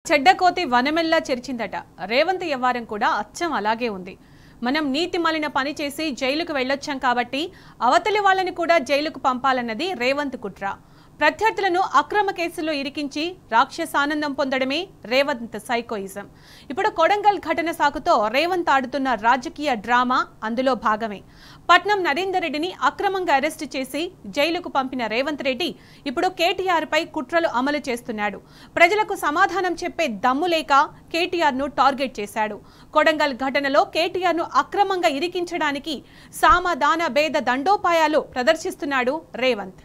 చెడ్డకోతి వనమెల్లా చెరిచిందట. రేవంత్ వ్యవహారం కూడా అచ్చం అలాగే ఉంది. మనం నీతి మలిన పని చేసి జైలుకు వెళ్ళొచ్చాం కాబట్టి అవతలి వాళ్ళని కూడా జైలుకు పంపాలన్నది రేవంత్ కుట్ర. ప్రత్యర్థులను అక్రమ కేసుల్లో ఇరికించి రాక్షసానందం పొందడమే రేవంత్ సైకోయిజం. ఇప్పుడు కొడంగల్ ఘటన సాకుతో రేవంత్ ఆడుతున్న రాజకీయ డ్రామా అందులో భాగమే. పట్నం నరేందర్ రెడ్డిని అక్రమంగా అరెస్టు చేసి జైలుకు పంపిన రేవంత్ రెడ్డి ఇప్పుడు కేటీఆర్ పై కుట్రలు అమలు చేస్తున్నాడు. ప్రజలకు సమాధానం చెప్పే దమ్ము లేక కేటీఆర్ ను టార్గెట్ చేశాడు. కొడంగల్ ఘటనలో కేటీఆర్ ను అక్రమంగా ఇరికించడానికి సామదాన భేద దండోపాయాలు ప్రదర్శిస్తున్నాడు రేవంత్.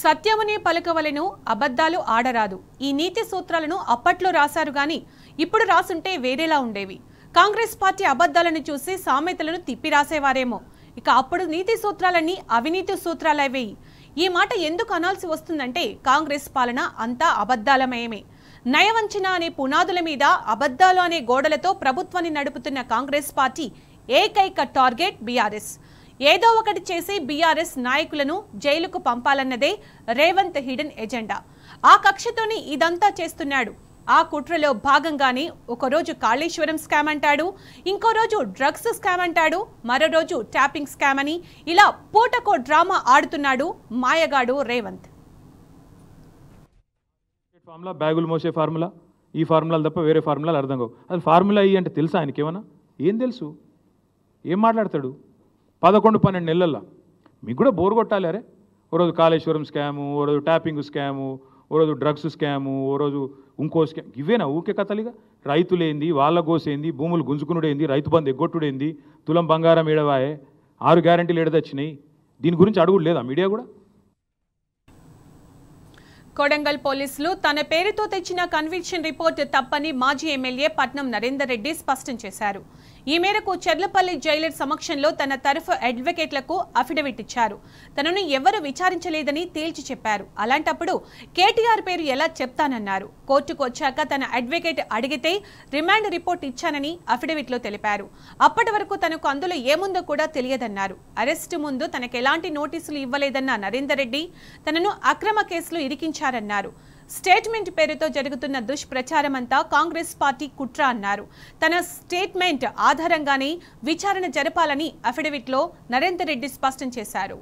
సత్యమునే పలకవలెను, అబద్ధాలు ఆడరాదు. ఈ నీతి సూత్రాలను అప్పట్లో రాశారు గాని ఇప్పుడు రాసుంటే వేరేలా ఉండేవి. కాంగ్రెస్ పార్టీ అబద్ధాలను చూసి సామెతలను తిప్పి రాసేవారేమో. ఇక అప్పుడు నీతి సూత్రాలన్నీ అవినీతి సూత్రాలవేయి. ఈ మాట ఎందుకు అనాల్సి వస్తుందంటే కాంగ్రెస్ పాలన అంతా అబద్ధాలమయమే. నయవంచన అనే పునాదుల మీద అబద్ధాలు అనే గోడలతో ప్రభుత్వాన్ని నడుపుతున్న కాంగ్రెస్ పార్టీ ఏకైక టార్గెట్ బీఆర్ఎస్. ఏదో ఒకటి చేసి బీఆర్ఎస్ నాయకులను జైలుకు పంపాలన్నదే రేవంత్ హిడెన్ ఎజెండా. ఆ కక్షతోని ఇదంతా చేస్తున్నాడు. ఆ కుట్రలో భాగంగానే ఒకరోజు కాళేశ్వరం స్కామ్ అంటాడు, ఇంకో రోజు డ్రగ్స్ స్కామ్ అంటాడు, మరో రోజు ట్యాపింగ్ స్కామ్ అని ఇలా పూటకో డ్రామా ఆడుతున్నాడు మాయగాడు రేవంత్. ఫార్ములా బ్యాగులు మోసే ఫార్ములా, ఈ ఫార్ములాలు తప్ప వేరే ఫార్ములాలు అర్థం కావు. అసలు ఫార్ములా ఈ అంటే తెలుసా ఆయనకి? ఏమన్నా ఏం తెలుసు? ఏం మాట్లాడతాడు? 11-12 నెలల్లో మీకు కూడా బోర్ కొట్టాలి. అరే ఓ రోజు కాళేశ్వరం స్కాము, ఓ రోజు ట్యాపింగ్ స్కాము, ఓ రోజు డ్రగ్స్ స్కాము, ఓ రోజు ఇంకో స్కామ్. ఇవేనా ఊకే కథలుగా? రైతులేంది, వాళ్ళ గోసేంది, భూములు గుంజుకునుడేంది, రైతు బంధు ఎగ్గొట్టుడేంది, తులం బంగారం ఏడవాయే, 6 గ్యారెంటీలు ఏడదొచ్చినాయి. దీని గురించి అడుగుడు లేదా మీడియా కూడా? కొడంగల్ పోలీసులు తన పేరుతో తెచ్చిన కన్విక్షన్ రిపోర్ట్ తప్పని మాజీ ఎమ్మెల్యే పట్నం నరేందర్ రెడ్డి స్పష్టం చేశారు. ఈ మేరకు చెర్లపల్లి జైలర్ సమక్షంలో తన తరఫు అడ్వకేట్లకు అఫిడవిట్ ఇచ్చారు. తనను ఎవరు విచారించలేదని తేల్చి చెప్పారు. అలాంటప్పుడు కేటీఆర్ పేరు ఎలా చెప్తానన్నారు. కోర్టుకు వచ్చాక తన అడ్వకేట్ అడిగితే రిమాండ్ రిపోర్ట్ ఇచ్చానని అఫిడవిట్లో తెలిపారు. అప్పటి వరకు తనకు అందులో ఏముందో కూడా తెలియదన్నారు. అరెస్టు ముందు తనకు ఎలాంటి నోటీసులు ఇవ్వలేదన్న నరేందర్ రెడ్డి తనను అక్రమ కేసులు ఇరికించారన్నారు. స్టేట్మెంట్ పేరుతో జరుగుతున్న దుష్ప్రచారం అంతా కాంగ్రెస్ పార్టీ కుట్ర అన్నారు. తన స్టేట్మెంట్ ఆధారంగానే విచారణ జరపాలని అఫిడవిట్లో నరేందర్ రెడ్డి స్పష్టం చేశారు.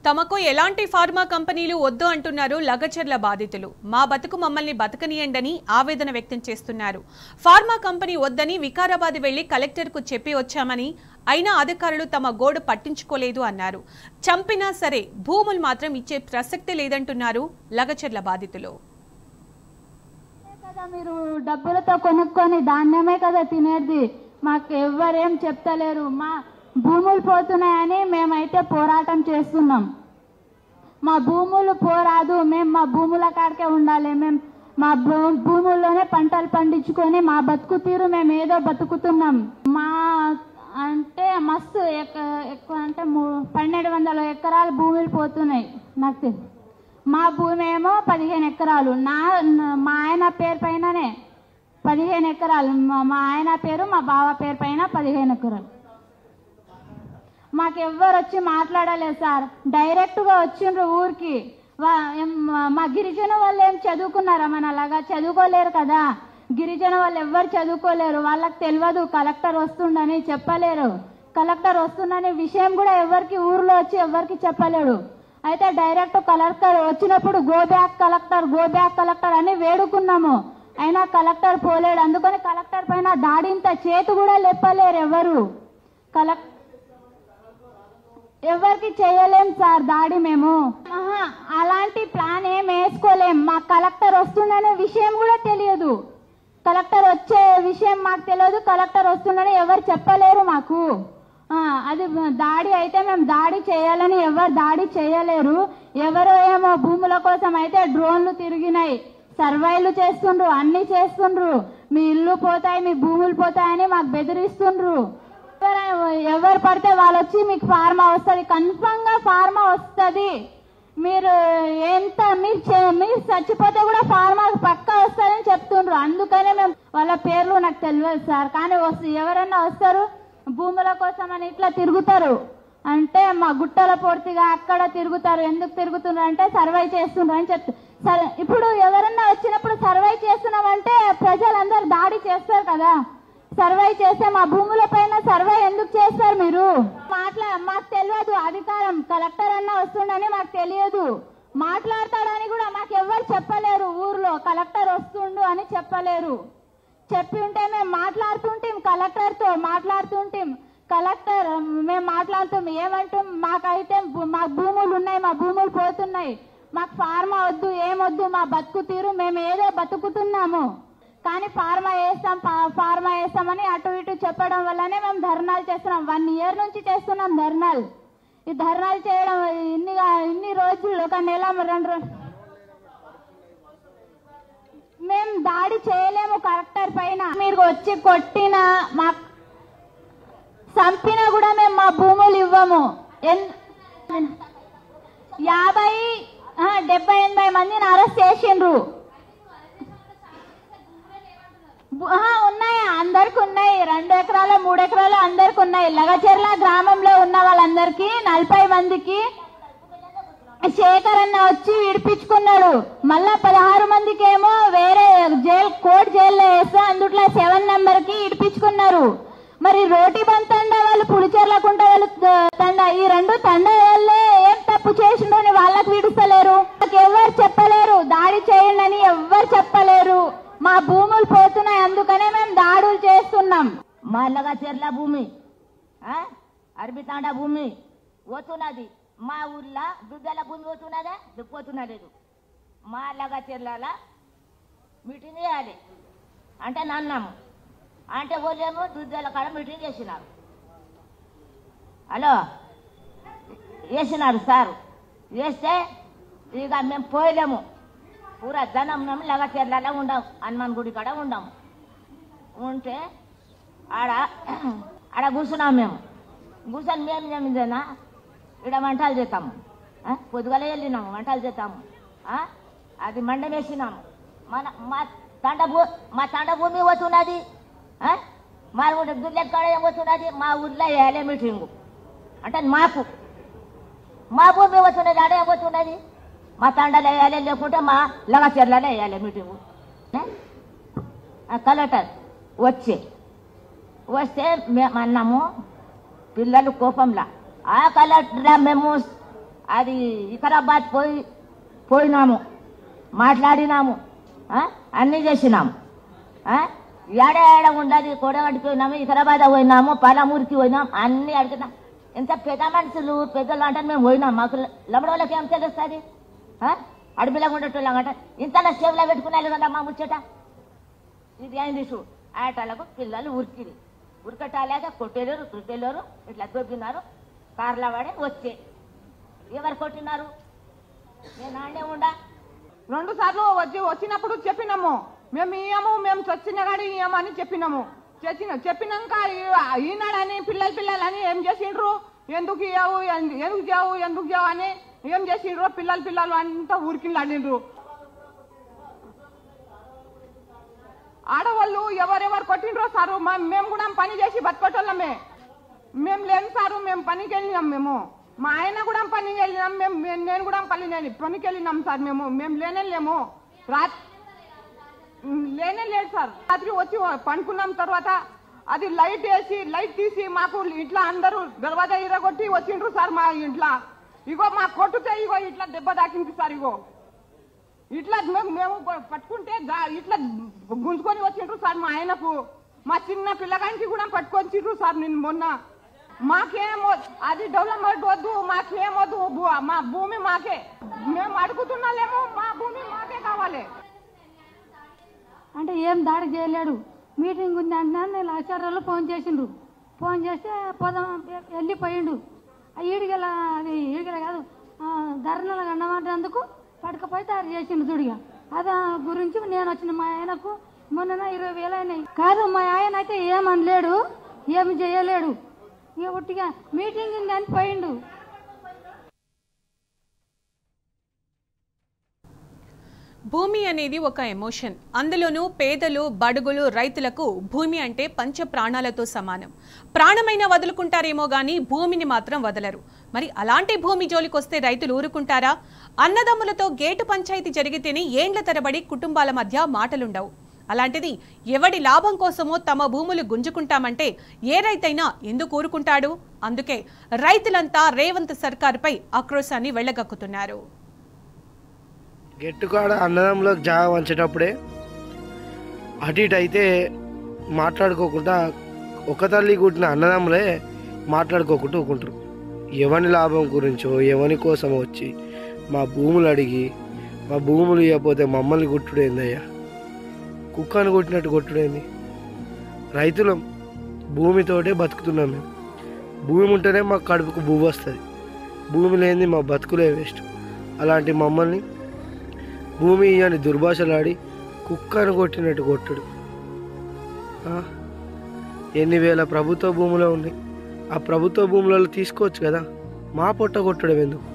తమకు ఎలాంటి ఫార్మా కంపెనీలు వద్దు అంటున్నారు లగచర్ల బాధితులు. మా బతుకు మమ్మల్ని బతకనియండని ఆవేదన వ్యక్తం చేస్తున్నారు. ఫార్మా కంపెనీ వద్దని వికారాబాద్ వెళ్లి కలెక్టర్కు చెప్పి వచ్చామని, అయినా అధికారులు తమ గోడు పట్టించుకోలేదు అన్నారు. చంపినా సరే భూములు మాత్రం ఇచ్చే ప్రసక్తి లేదంటున్నారు లగచర్ల బాధితులు. మీరు డబ్బులతో కొనుక్కొని ధాన్యమే కదా తినేది, మాకు ఎవ్వరేం చెప్తలేరు. మా భూములు పోతున్నాయని మేమైతే పోరాటం చేస్తున్నాం. మా భూములు పోరాదు, మేము మా భూముల కాడికే ఉండాలి. మేము మా భూముల్లోనే పంటలు పండించుకొని మా బతుకు తీరు మేము ఏదో బతుకుతున్నాం. మా అంటే మస్తు ఎక్కువ అంటే 1200 ఎకరాలు భూములు పోతున్నాయి. నాకు మా భూమి ఏమో 15 ఎకరాలు. మా ఆయన పేరు పైననే 15 ఎకరాలు. మా ఆయన పేరు మా బావ పేరు పైన 15 ఎకరాలు. మాకెవ్వరు వచ్చి మాట్లాడలేదు సార్. డైరెక్ట్గా వచ్చిండ్రు ఊరికి. మా గిరిజన వాళ్ళు ఏం చదువుకున్నారా? మనలాగా చదువుకోలేరు కదా. గిరిజన వాళ్ళు ఎవ్వరు చదువుకోలేరు. వాళ్ళకి తెలియదు కలెక్టర్ వస్తుండని చెప్పలేరు. కలెక్టర్ వస్తుందనే విషయం కూడా ఎవరికి ఊర్లో వచ్చి ఎవరికి చెప్పలేడు. అయితే డైరెక్ట్ కలెక్టర్ వచ్చినప్పుడు గో బ్యాక్ కలెక్టర్ అని వేడుకున్నాము. అయినా కలెక్టర్ పోలేడు. అందుకని కలెక్టర్ పైన దాడింత చేతి కూడా లేపలేరు ఎవరు. ఎవరికి చేయలేం సార్ దాడి. మేము అలాంటి ప్లాన్ ఏం వేసుకోలేం. మా కలెక్టర్ వస్తుందనే విషయం కూడా తెలియదు. కలెక్టర్ వచ్చే విషయం మాకు తెలియదు. కలెక్టర్ వస్తుందని ఎవరు చెప్పలేరు మాకు. అది దాడి అయితే మేము దాడి చేయాలని ఎవరు దాడి చేయలేరు. ఎవరో ఏమో భూముల కోసం అయితే డ్రోన్లు తిరిగినాయి, సర్వేలు చేస్తుండ్రు, అన్ని చేస్తుండ్రు. మీ ఇల్లు పోతాయి, మీ భూములు పోతాయని మాకు బెదిరిస్తుండ్రు. ఎవరు పడితే వాళ్ళు వచ్చి మీకు ఫార్మా వస్తుంది, కన్ఫర్మ్ గా ఫార్మా వస్తుంది. మీరు మీరు చచ్చిపోతే కూడా ఫార్మా పక్కా వస్తుందని చెప్తుండ్రు. అందుకనే మేము వాళ్ళ పేర్లు నాకు తెలియదు సార్. కానీ ఎవరన్నా వస్తారు భూముల కోసం అని ఇట్లా తిరుగుతారు. అంటే మా గుట్టల పూర్తిగా అక్కడ తిరుగుతారు. ఎందుకు తిరుగుతున్నారు అంటే సర్వే చేస్తున్నారు అని చెప్తారు. ఇప్పుడు ఎవరన్నా వచ్చినప్పుడు సర్వే చేస్తున్నామంటే ప్రజలందరూ దాడి చేస్తారు కదా. సర్వే చేస్తే మా భూముల పైన సర్వే ఎందుకు చేస్తారు మీరు? మాకు తెలియదు. అధికారం కలెక్టర్ అన్న వస్తుండని మాకు తెలియదు. మాట్లాడతాడని కూడా మాకు ఎవరు చెప్పలేరు. ఊర్లో కలెక్టర్ వస్తుండు అని చెప్పలేరు. చెప్పి ఉంటే మేము మాట్లాడుతుంటాం, కలెక్టర్తో మాట్లాడుతుంటాం. కలెక్టర్ మేము మాట్లాడుతాం ఏమంటాం, మాకైతే మాకు భూములు ఉన్నాయి, మా భూములు పోతున్నాయి, మాకు ఫార్మా వద్దు, ఏమొద్దు, మా బతుకు తీరు మేము ఏదో బతుకుతున్నాము, కానీ ఫార్మా వేస్తామని అటు ఇటు చెప్పడం వల్లనే మేము ధర్నాలు చేస్తున్నాం. 1 year నుంచి చేస్తున్నాం ధర్నాలు. ఈ ధర్నాలు చేయడం ఇన్ని రోజులు, 1 నెల 2 రోజులు మేము దాడి చేయలేము కలెక్టర్ పైన. మీరు వచ్చి కొట్టినా మాకు చంపినా కూడా మేము మా భూములు ఇవ్వము. 70-80 మందిని అరెస్ట్ చేసిండ్రు. ఉన్నాయి, అందరికి ఉన్నాయి, 2 ఎకరాలు 3 ఎకరాలు అందరికి ఉన్నాయి. లగచెర్ల గ్రామంలో ఉన్న వాళ్ళందరికీ 40 మందికి శేఖర్ అన్న వచ్చి విడిపించుకున్నాడు. మళ్ళా 16 మందికి ఏమో వేరే కోర్టు జైల్లో వేస్తే అందుట్లో 7 నెంబర్కి విడిపించుకున్నారు. మరి రోటి బంద్ తండ వాళ్ళు, పులిచెర్లకుంట వాళ్ళు తండ, ఈ 2 తండ వాళ్ళే ఏం తప్పు చేసిండని వాళ్ళకి విడుస్తలేరు. ఎవరు చెప్పలేరు, దాడి చేయండి అని ఎవరు చెప్పలేరు. మా భూములు పోతున్నాయి, అందుకనే మేము దాడులు చేస్తున్నాం. మా లగచెర్ల భూమి, అరబితాండ భూమి పోతున్నది. మా ఊర్లో దుద్దల భూమి పోతున్నదా, పోతున్నలేదు. మా లగచెర్ల మీటింగ్ చేయాలి అంటే నన్నాము అంటే వాళ్ళేమో దుద్దల కాడ మీటింగ్ చేసినారు. హలో వేసినారు సార్, వేస్తే ఇక మేము పోయలేము. పూరా జనం లగచెర్లలో ఉండాము, హనుమాన్ గుడి కాడ ఉండాము. ఉంటే ఆడ కూర్చున్నాము. మేము కూర్చొని మేము ఏమిదేనా ఇక్కడ వంటలు చేస్తాము, పొద్దుగల వెళ్ళినాము వంటలు చేస్తాము, అది మండం వేసినాము. మా తండ భూమి పోతున్నది, మా ఊరి దుర్లెక్కడ ఏం పోతున్నది, మా ఊర్లో వేయాలి మీటింగు అంటే మాకు మా భూమి పోతున్నది, ఆడ ఏమవుతున్నది, మా తండలో వేయాలి, లేకుంటే మా లగచెర్లలో వేయాలి మీటింగు. కలెక్టర్ వస్తే మేము అన్నాము పిల్లలు కోపంలా. ఆ కలెక్టర్ మేము అది వికారాబాద్ పోయినాము, మాట్లాడినాము, అన్నీ చేసినాము. ఏడ ఉండదు, కోడగడికి పోయినాము, వికారాబాద్ పోయినాము, పాలమూరికి పోయినాం, అన్నీ అడిగినాం. ఎంత పెద్ద మనుషులు పెద్దలు అంటే మేము పోయినాం. మాకు లమ్మడి వాళ్ళకి ఏం తెలుస్తుంది, అడవిలో ఉండేటోళ్ళం అంట. ఇంతలా సేవలో పెట్టుకున్నాను కదా మా ముచ్చట. ఇది అయింది చూ. ఆటలకు పిల్లలు ఉరికటాలేక కొట్టేలేరు, తుట్టేలేరు, ఇట్లా దొబ్బినారు. కార్ల వాడే వచ్చే ఎవరు కొట్టినారు, నేను ఆడే ఉండా. 2 సార్లు వచ్చినప్పుడు చెప్పినాము, మేము ఇయ్యము, మేము చచ్చిన కాడి ఇయ్యమని చెప్పినాము. చెప్పినాక ఈనాడని పిల్లలని ఏం చేసిండ్రు, ఎందుకు ఇవ్వవు అని ఏం చేసిండ్రు. పిల్లలు అంతా ఊరికిలాడిండ్రు. ఆడవాళ్ళు ఎవరెవరు కొట్టిండ్రో సారు, మేము కూడా పని చేసి బతకటోళ్ళమే. మేము లేని సారు, మేము పనికి వెళ్ళినాం. మా ఆయన కూడా పనికి వెళ్ళినాం, నేను కూడా పనికి వెళ్ళినాం సార్. మేము లేనేలేము, లేనేలేదు సార్. రాత్రి వచ్చి పండుకున్నాం. తర్వాత అది లైట్ తీసి మాకు ఇట్లా అందరూ దర్వాజా ఇరగొట్టి వచ్చిండ్రు సార్ మా ఇంట్లో. ఇగో మా కొట్టుతే ఇగో ఇట్లా దెబ్బ తాకింది సార్. ఇగో ఇట్లా మేము పట్టుకుంటే ఇట్లా గుంజుకొని వచ్చిండ్రు సార్ మా ఆయనకు. మా చిన్న పిల్లగానికి కూడా పట్టుకొచ్చిండ్రు సార్ నిన్న మొన్న. మాకేమో అది డెవలప్మెంట్ వద్దు, మాకేమొద్దు, మా భూమి మాకే, మేము అడుగుతున్నాలేమో మా భూమి మాకే కావాలి అంటే ఏం దాడి చేయలేడు. మీటింగ్ ఉంది అంటే నేను ఆచార్యాలు ఫోన్ చేసిండ్రు. ఫోన్ చేస్తే వెళ్ళిపోయిండు. ఈడిగల కాదు, ధర్నాలు అన్నమాటందుకు పట్టుకపోయి తయారు చేసిండు దుడిగా. అదా గురించి నేను వచ్చిన మా ఆయనకు మొన్న 20,000 అయినాయి. కాదు, మా ఆయన అయితే ఏమనలేడు, ఏమి చేయలేడు. ఇక ఒట్టిగా మీటింగ్ ఉంది అని పోయిండు. భూమి అనేది ఒక ఎమోషన్. అందులోనూ పేదలు, బడుగులు, రైతులకు భూమి అంటే పంచ ప్రాణాలతో సమానం. ప్రాణమైన వదులుకుంటారేమో గానీ భూమిని మాత్రం వదలరు. మరి అలాంటి భూమి జోలికొస్తే రైతులు ఊరుకుంటారా? అన్నదమ్ములతో గేటు పంచాయతీ జరిగితేనే ఏండ్ల తరబడి కుటుంబాల మధ్య మాటలుండవు. అలాంటిది ఎవడి లాభం కోసమో తమ భూములు గుంజుకుంటామంటే ఏ రైతైనా ఎందుకు ఊరుకుంటాడు? అందుకే రైతులంతా రేవంత్ సర్కారుపై ఆక్రోశాన్ని వెళ్లగక్కుతున్నారు. గెట్టుకాడ అన్నదమ్ములకు జాగా వంచేటప్పుడే అటు ఇటు అయితే మాట్లాడుకోకుండా ఒక తల్లి కుట్టిన అన్నదమ్ములే మాట్లాడుకోకుండా ఊకుంటారు. ఎవని లాభం గురించో ఎవని కోసం వచ్చి మా భూములు అడిగి మా భూములు ఇవ్వకపోతే మమ్మల్ని కొట్టుడేందయ్యా? కుక్కను కొట్టినట్టు కొట్టుడేంది? రైతులం, భూమితోటే బతుకుతున్నాం మేము. భూమి ఉంటేనే మాకు కడుపుకు భూమి వస్తుంది. భూమి లేనిది మా బతుకులే వేస్ట్. అలాంటి మమ్మల్ని భూమి ఇయ్యని దుర్భాషలాడి కుక్కను కొట్టినట్టు కొట్టుడు. ఎన్ని వేల ప్రభుత్వ భూములు ఉన్నాయి. ఆ ప్రభుత్వ భూములలో తీసుకోవచ్చు కదా, మా పొట్ట కొట్టడం ఎందుకు?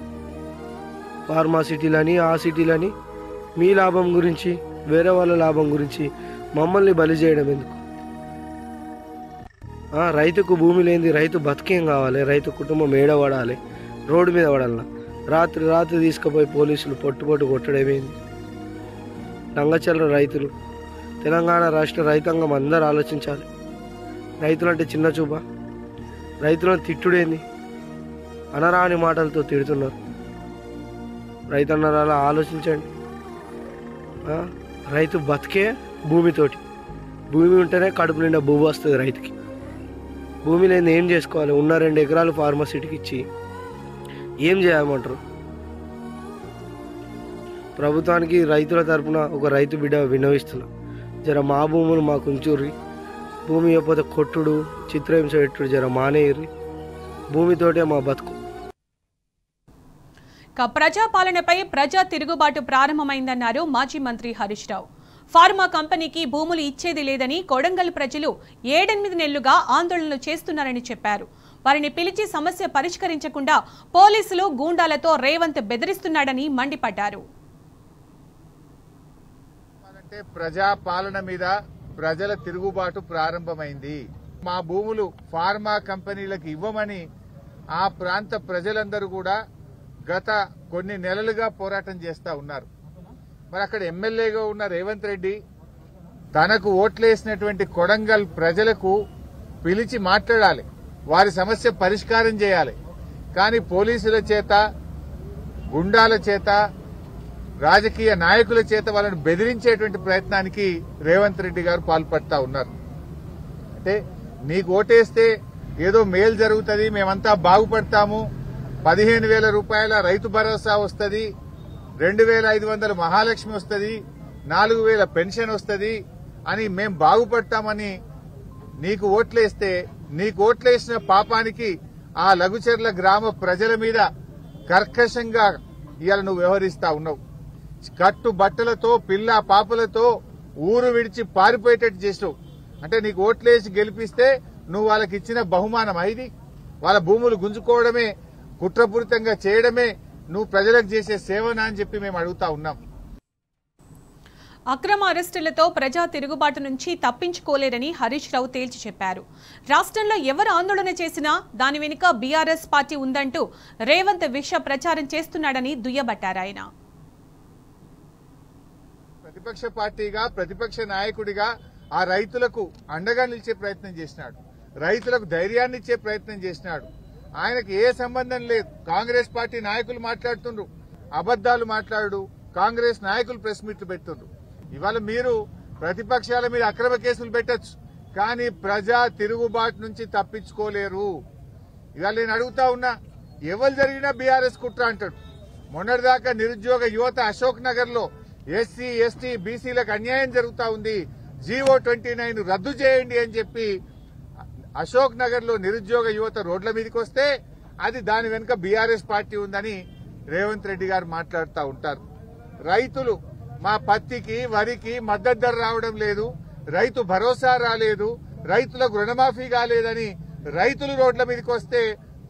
ఫార్మా సిటీలని ఆ సిటీలని మీ లాభం గురించి వేరే వాళ్ళ లాభం గురించి మమ్మల్ని బలి చేయడం ఎందుకు? రైతుకు భూమి లేనిది రైతు బతికేం కావాలి? రైతు కుటుంబం ఏడవడాలి, రోడ్డు మీద పడాలన్నా రాత్రి తీసుకుపోయి పోలీసులు పొట్టు కొట్టడమేంది? లంగచల్ల రైతులు, తెలంగాణ రాష్ట్ర రైతాంగం అందరూ ఆలోచించాలి. రైతులంటే చిన్న చూపా? రైతులను తిట్టుడేంది? అనరాని మాటలతో తిడుతున్నారు. రైతన్నరాలా ఆలోచించండి. రైతు బతికే భూమితోటి. భూమి ఉంటేనే కడుపు నిండా భూమి వస్తుంది రైతుకి. భూమి లేని ఏం చేసుకోవాలి? ఉన్న 2 ఎకరాలు ఫార్మసిటీకి ఇచ్చి ఏం చేయమంటారు? ప్రభుత్వానికి రైతుల తరపున ఒక రైతు బిడ్డ విన్నవిస్తున్నా, జర మా భూములు మాకు ఉంచుర్రి. భూమి ఇవ్వకపోతే కొట్టుడు చిత్రహింస పెట్టుడు జర మానేయర్రి. భూమితోటే మా బతుకు. ప్రజాపాలనపై ప్రజా తిరుగుబాటు ప్రారంభమైందన్నారు మాజీ మంత్రి హరీష్ రావు. ఫార్మా కంపెనీకి భూములు ఇచ్చేది లేదని కొడంగల్ ప్రజలు 7-8 నెలలుగా ఆందోళనలు చేస్తున్నారని చెప్పారు. వారిని పిలిచి సమస్య పరిష్కరించకుండా పోలీసులు గూండాలతో రేవంత్ బెదిరిస్తున్నాడని మండిపడ్డారు. ప్రజా పాలన మీద ప్రజల తిరుగుబాటు ప్రారంభమైంది. మా భూములు ఫార్మా కంపెనీలకు ఇవ్వమని ఆ ప్రాంత ప్రజలందరూ కూడా గత కొన్ని నెలలుగా పోరాటం చేస్తా ఉన్నారు. మరి అక్కడ ఎమ్మెల్యేగా ఉన్న రేవంత్ రెడ్డి తనకు ఓట్లేసినటువంటి కొడంగల్ ప్రజలకు పిలిచి మాట్లాడాలి, వారి సమస్య పరిష్కారం చేయాలి. కానీ పోలీసుల చేత, గుండాల చేత, రాజకీయ నాయకుల చేత వాళ్ళని బెదిరించేటువంటి ప్రయత్నానికి రేవంత్ రెడ్డి గారు పాల్పడతా ఉన్నారు. అంటే నీకు ఓటేస్తే ఏదో మేలు జరుగుతుంది, మేమంతా బాగుపడతాము, 15,000 రూపాయల రైతు భరోసా వస్తుంది, 2,500 మహాలక్ష్మి వస్తుంది, 4,000 పెన్షన్ వస్తుంది అని మేం బాగుపడతామని నీకు ఓట్లేస్తే, నీకు ఓట్లేసిన పాపానికి ఆ లఘుచర్ల గ్రామ ప్రజల మీద కర్కశంగా ఇవాళ నువ్వు వ్యవహరిస్తా ఉన్నావు. కట్టు బట్టలతో పిల్ల పాపలతో ఊరు విడిచి పారిపోయేటట్టు చేసావు. అంటే నీకు ఓట్లేసి గెలిపిస్తే నువ్వు వాళ్ళకి ఇచ్చిన బహుమానం ఇది? వాళ్ళ భూములు గుంజుకోవడమే, కుట్రపూరితంగా చేయడమే నువ్వు ప్రజలకు చేసే సేవనా అని చెప్పి మేము అడుగుతా ఉన్నాం. అక్రమ అరెస్టులతో ప్రజా తిరుగుబాటు నుంచి తప్పించుకోలేరని హరీష్ రావు తేల్చి చెప్పారు. రాష్ట్రంలో ఎవరు ఆందోళన చేసినా దాని వెనుక బీఆర్ఎస్ పార్టీ ఉందంటూ రేవంత్ విష ప్రచారం చేస్తున్నాడని దుయ్యబట్టారు ఆయన. ప్రతిపక్ష పార్టీగా, ప్రతిపక్ష నాయకుడిగా ఆ రైతులకు అండగా నిలిచే ప్రయత్నం చేసినాడు, రైతులకు ధైర్యాన్ని ఇచ్చే ప్రయత్నం చేసినాడు. ఆయనకు ఏ సంబంధం లేదు. కాంగ్రెస్ పార్టీ నాయకులు మాట్లాడుతుండ్రు, అబద్దాలు మాట్లాడు, కాంగ్రెస్ నాయకులు ప్రెస్ మీట్లు పెడుతుండ్రు. ఇవాళ మీరు ప్రతిపక్షాల మీద అక్రమ కేసులు పెట్టచ్చు, కానీ ప్రజా తిరుగుబాటు నుంచి తప్పించుకోలేరు. ఇవాళ నేను అడుగుతా ఉన్నా, ఎవరు జరిగినా బీఆర్ఎస్ కుట్ర అంటాడు. మొన్నటిదాకా నిరుద్యోగ యువత అశోక్ నగర్ లో ఎస్సీ, ఎస్టీ, బీసీలకు అన్యాయం జరుగుతా ఉంది, జీవో 29 రద్దు చేయండి అని చెప్పి అశోక్ నగర్ లో నిరుద్యోగ యువత రోడ్ల మీదకి వస్తే అది దాని వెనుక బీఆర్ఎస్ పార్టీ ఉందని రేవంత్ రెడ్డి గారు మాట్లాడుతూ ఉంటారు. రైతులు మా పత్తికి, వరికి మద్దతు ధర రావడం లేదు, రైతు భరోసా రాలేదు, రైతులకు రుణమాఫీ కాలేదని రైతులు రోడ్ల మీదకి వస్తే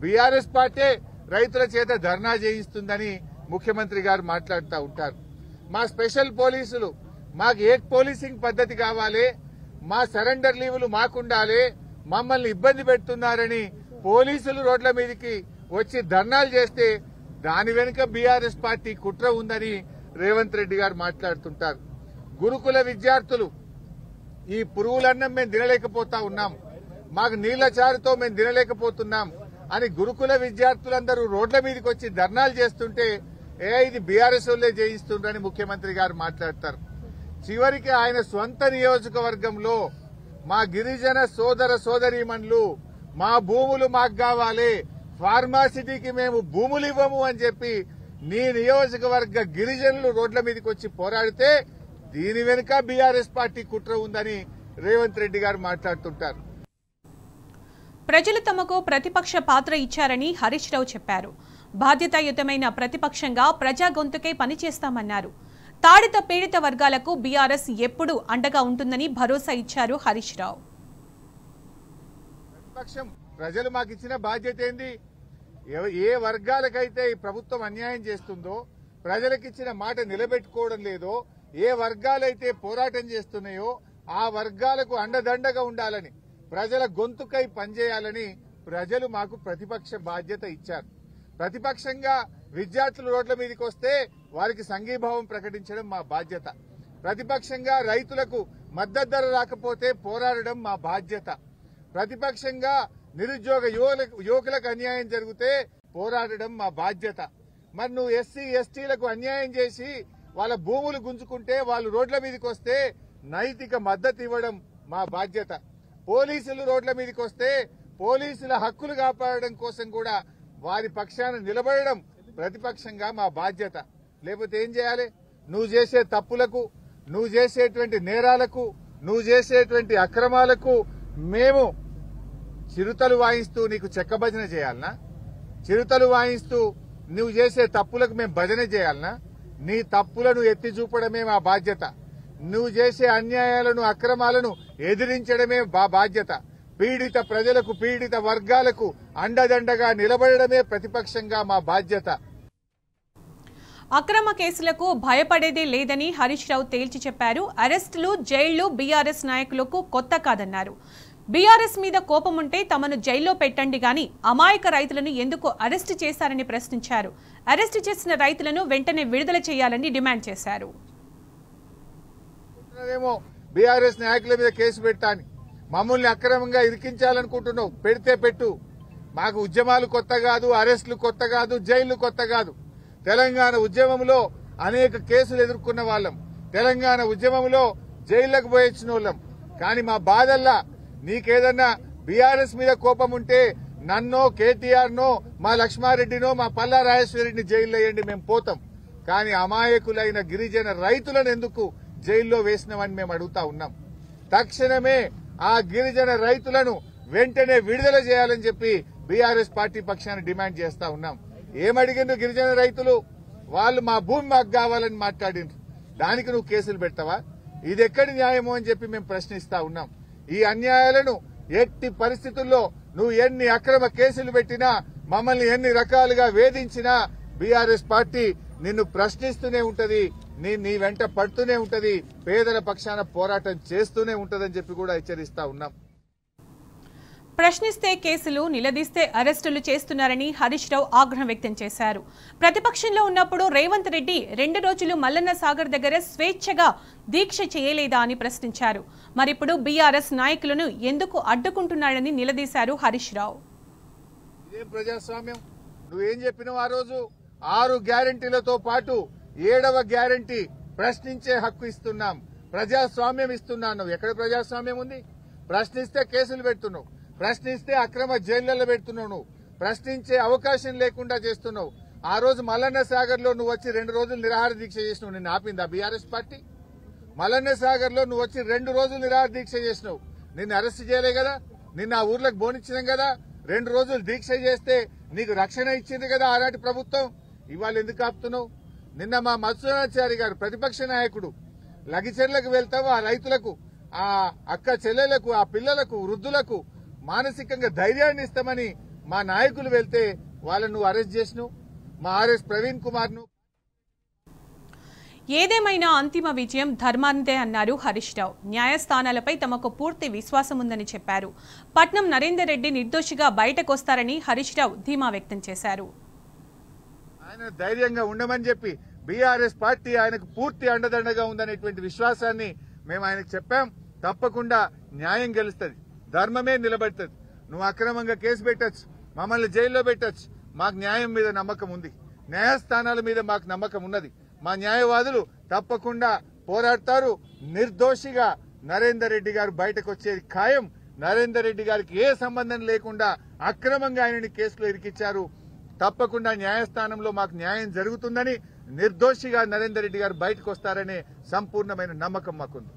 బీఆర్ఎస్ పార్టీ రైతుల చేత ధర్నా చేయిస్తుందని ముఖ్యమంత్రి గారు మాట్లాడుతూ ఉంటారు. మా స్పెషల్ పోలీసులు, మాకు ఏక్ పోలీసింగ్ పద్ధతి కావాలి, మా సరెండర్ లీవులు మాకుండాలి, మమ్మల్ని ఇబ్బంది పెడుతున్నారని పోలీసులు రోడ్ల మీదకి వచ్చి ధర్నాలు చేస్తే దాని వెనుక బీఆర్ఎస్ పార్టీ కుట్ర ఉందని రేవంత్ రెడ్డి గారు మాట్లాడుతుంటారు. గురుకుల విద్యార్థులు ఈ పురుగులన్నం మేము తినలేకపోతా ఉన్నాం, మాకు నీళ్ల చారుతో మేము తినలేకపోతున్నాం అని గురుకుల విద్యార్థులందరూ రోడ్ల మీదకి వచ్చి ధర్నాలు చేస్తుంటే ఇది బీఆర్ఎస్ వాళ్ళే చేయిస్తుండ్రని ముఖ్యమంత్రి గారు మాట్లాడతారు. చివరికి ఆయన స్వంత నియోజకవర్గంలో మా గిరిజన సోదర సోదరీమణులు మా భూములు మాకు కావాలి, ఫార్మాసిటీకి మేము భూములు ఇవ్వము అని చెప్పి నీ నియోజకవర్గ గిరిజనులు రోడ్ల మీదకి వచ్చి పోరాడితే దీని వెనుక బీఆర్ఎస్ పార్టీ కుట్ర ఉందని రేవంత్ రెడ్డి గారు మాట్లాడుతుంటారు. ప్రజలు తమకు ప్రతిపక్ష పాత్ర ఇచ్చారని హరీష్ రావు చెప్పారు. బాధ్యతాయుతమైన ప్రతిపక్షంగా ప్రజా గొంతుకే పనిచేస్తామన్నారు. తాడిత పీడిత వర్గాలకు బీఆర్ఎస్ ఎప్పుడూ అండగా ఉంటుందని భరోసా ఇచ్చారు హరీష్ రావు. ప్రతిపక్షం ప్రజలు మాకు ఇచ్చిన బాధ్యత ఏంది? ఏ వర్గాలకైతే ఈ ప్రభుత్వం అన్యాయం చేస్తుందో, ప్రజలకిచ్చిన మాట నిలబెట్టుకోవడం లేదో, ఏ వర్గాలైతే పోరాటం చేస్తున్నాయో ఆ వర్గాలకు అండదండగా ఉండాలని, ప్రజల గొంతుకై పనిచేయాలని ప్రజలు మాకు ప్రతిపక్ష బాధ్యత ఇచ్చారు. ప్రతిపక్షంగా విద్యార్థులు రోడ్ల మీదకి వస్తే వారికి సంఘీభావం ప్రకటించడం మా బాధ్యత. ప్రతిపక్షంగా రైతులకు మద్దతు ధర రాకపోతే పోరాడడం మా బాధ్యత. ప్రతిపక్షంగా నిరుద్యోగ యువకులకు అన్యాయం జరిగితే పోరాడడం మా బాధ్యత. మరి నువ్వు ఎస్సీ ఎస్టీలకు అన్యాయం చేసి వాళ్ళ భూములు గుంజుకుంటే వాళ్ళు రోడ్ల మీదకి వస్తే నైతిక మద్దతు ఇవ్వడం మా బాధ్యత. పోలీసులు రోడ్ల మీదకి వస్తే పోలీసుల హక్కులు కాపాడడం కోసం కూడా వారి పక్షాన నిలబడడం ప్రతిపక్షంగా మా బాధ్యత. లేకపోతే ఏం చేయాలి? నువ్వు చేసే తప్పులకు, నువ్వు చేసేటువంటి నేరాలకు, నువ్వు చేసేటువంటి అక్రమాలకు మేము చిరుతలు వాయిస్తూ నీకు చెక్క భజన చేయాలనా? చిరుతలు వాయిస్తూ నువ్వు చేసే తప్పులకు మేము భజన చేయాలనా? నీ తప్పులను ఎత్తి చూపడమే మా బాధ్యత. నువ్వు చేసే అన్యాయాలను, అక్రమాలను ఎదిరించడమే మా బాధ్యత. పీడిత ప్రజలకు, పీడిత వర్గాలకు అండదండగా నిలబడడమే ప్రతిపక్షంగా మా బాధ్యత. అక్రమ కేసులకు భయపడేదే లేదని హరీష్ రావు తేల్చి చెప్పారు. అరెస్టులు, జైళ్లు బీఆర్ఎస్ నాయకులకు కొత్త కాదన్నారు. బీఆర్ఎస్ మీద కోపం ఉంటే తమను జైల్లో పెట్టండి గాని అమాయక రైతులను ఎందుకు అరెస్టు చేశారని ప్రశ్నించారు. అరెస్టు చేసిన రైతులను వెంటనే విడుదల చేయాలని డిమాండ్ చేశారు. బీఆర్ఎస్ నాయకుల మీద కేసు పెట్టాని, మమ్మల్ని అక్రమంగా ఇరికించాలనుకుంటున్నావు, పెడితే పెట్టు. మాకు ఉద్యమాలు కొత్త కాదు, అరెస్టులు కొత్త కాదు, జైళ్లు కొత్త కాదు. తెలంగాణ ఉద్యమంలో అనేక కేసులు ఎదుర్కొన్న వాళ్ళం, తెలంగాణ ఉద్యమంలో జైళ్లకు పోయొచ్చిన వాళ్ళం. కానీ మా బాధల్లా నీకేదన్నా బీఆర్ఎస్ మీద కోపం ఉంటే నన్నో, కేటీఆర్నో, మా లక్ష్మారెడ్డినో, మా పల్లా రాజేశ్వరరెడ్డిని జైల్లో వేయండి, మేము పోతాం. కానీ అమాయకులైన గిరిజన రైతులను ఎందుకు జైల్లో వేసినామని మేము అడుగుతా ఉన్నాం. తక్షణమే ఆ గిరిజన రైతులను వెంటనే విడుదల చేయాలని చెప్పి బీఆర్ఎస్ పార్టీ పక్షాన డిమాండ్ చేస్తా ఉన్నాం. ఏమడిగిండ్రు గిరిజన రైతులు? వాళ్ళు మా భూమి మాకు కావాలని మాట్లాడిండ్రు. దానికి నువ్వు కేసులు పెడతావా? ఇది ఎక్కడి న్యాయమో అని చెప్పి మేము ప్రశ్నిస్తా ఉన్నాం. ఈ అన్యాయాలను ఎట్టి పరిస్థితుల్లో నువ్వు ఎన్ని అక్రమ కేసులు పెట్టినా, మమ్మల్ని ఎన్ని రకాలుగా వేధించినా బీఆర్ఎస్ పార్టీ నిన్ను ప్రశ్నిస్తూనే ఉంటది, నీ వెంట పడుతూనే ఉంటది, పేదల పక్షాన పోరాటం చేస్తూనే ఉంటదని చెప్పి కూడా హెచ్చరిస్తా ఉన్నాం. ప్రశ్నిస్తే కేసులు, నిలదీస్తే అరెస్టులు చేస్తున్నారని హరీష్ రావు ఆగ్రహం వ్యక్తం చేశారు. ప్రతిపక్షంలో ఉన్నప్పుడు రేవంత్ రెడ్డి 2 రోజులు మల్లన్న సాగర్ దగ్గర స్వేచ్ఛగా దీక్ష చేయలేదా అని ప్రశ్నించారు. మరిప్పుడు బీఆర్ఎస్ నాయకులను ఎందుకు అడ్డుకుంటున్నాడని నిలదీశారు హరీష్ రావు. ఇదేం ప్రజాస్వామ్యం? నువ్వేం చెప్పినావు ఆ రోజు? 6 గ్యారంటీలతో పాటు 7వ గ్యారంటీ ప్రశ్నించే హక్కు ఇస్తున్నాం, ప్రజాస్వామ్యం ఇస్తున్నాను. ఎక్కడ ప్రజాస్వామ్యం ఉంది? ప్రశ్నిస్తే కేసులు పెడుతున్నావు, ప్రశ్నిస్తే అక్రమ జైళ్లలో పెడుతున్నావు, నువ్వు ప్రశ్నించే అవకాశం లేకుండా చేస్తున్నావు. ఆ రోజు మల్లన్న సాగర్ లో నువ్వు వచ్చి 2 రోజులు నిరాహార దీక్ష చేసినావు, నిన్ను ఆపిందా బీఆర్ఎస్ పార్టీ? మల్లన్న సాగర్ లో నువ్వు వచ్చి 2 రోజులు నిరాహార దీక్ష చేసినావు, నిన్ను అరెస్ట్ చేయలే కదా? నిన్న ఆ ఊర్లకు బోనిచ్చినాం కదా? 2 రోజులు దీక్ష చేస్తే నీకు రక్షణ ఇచ్చింది కదా ఆనాటి ప్రభుత్వం. ఇవాళ ఎందుకు ఆపుతున్నావు? నిన్న మా మత్స్యనాచారి గారు ప్రతిపక్ష నాయకుడు లగిచెర్లకు వెళ్తావు, ఆ రైతులకు, ఆ అక్క చెల్లెలకు, ఆ పిల్లలకు, వృద్ధులకు మానసికంగా ధైర్యాన్ని ఇస్తామని మా నాయకులు వెళ్తే వాళ్ళను నువ్వు అరెస్ట్ చేసినావు. మా ఆర్ఎస్ ప్రవీణ్ కుమార్ ను. ఏదేమైనా అంతిమ విజయం ధర్మానిదే అన్నారు హరీష్ రావు. న్యాయస్థానాలపై తమకు పూర్తి విశ్వాసం ఉందని చెప్పారు. పట్నం నరేందర్ రెడ్డి నిర్దోషిగా బయటకొస్తారని హరీష్ రావు ధీమా వ్యక్తం చేశారు. ఆయన ధైర్యంగా ఉండమని చెప్పి బీఆర్ఎస్ పార్టీ ఆయనకు పూర్తి అండదండగా ఉందనేటువంటి విశ్వాసాన్ని మేము ఆయనకు చెప్పాం. తప్పకుండా న్యాయం గెలుస్తుంది, ధర్మమే నిలబడుతుంది. నువ్వు అక్రమంగా కేసు పెట్టచ్చు, మమ్మల్ని జైల్లో పెట్టచ్చు, మాకు న్యాయం మీద నమ్మకం ఉంది, న్యాయస్థానాల మీద మాకు నమ్మకం ఉన్నది. మా న్యాయవాదులు తప్పకుండా పోరాడతారు. నిర్దోషిగా నరేందర్ రెడ్డి గారు బయటకు వచ్చేది ఖాయం. నరేందర్ రెడ్డి గారికి ఏ సంబంధం లేకుండా అక్రమంగా ఆయనని కేసులో ఇరికిచ్చారు. తప్పకుండా న్యాయస్థానంలో మాకు న్యాయం జరుగుతుందని, నిర్దోషిగా నరేందర్ రెడ్డి గారు బయటకు వస్తారనే సంపూర్ణమైన నమ్మకం మాకుంది.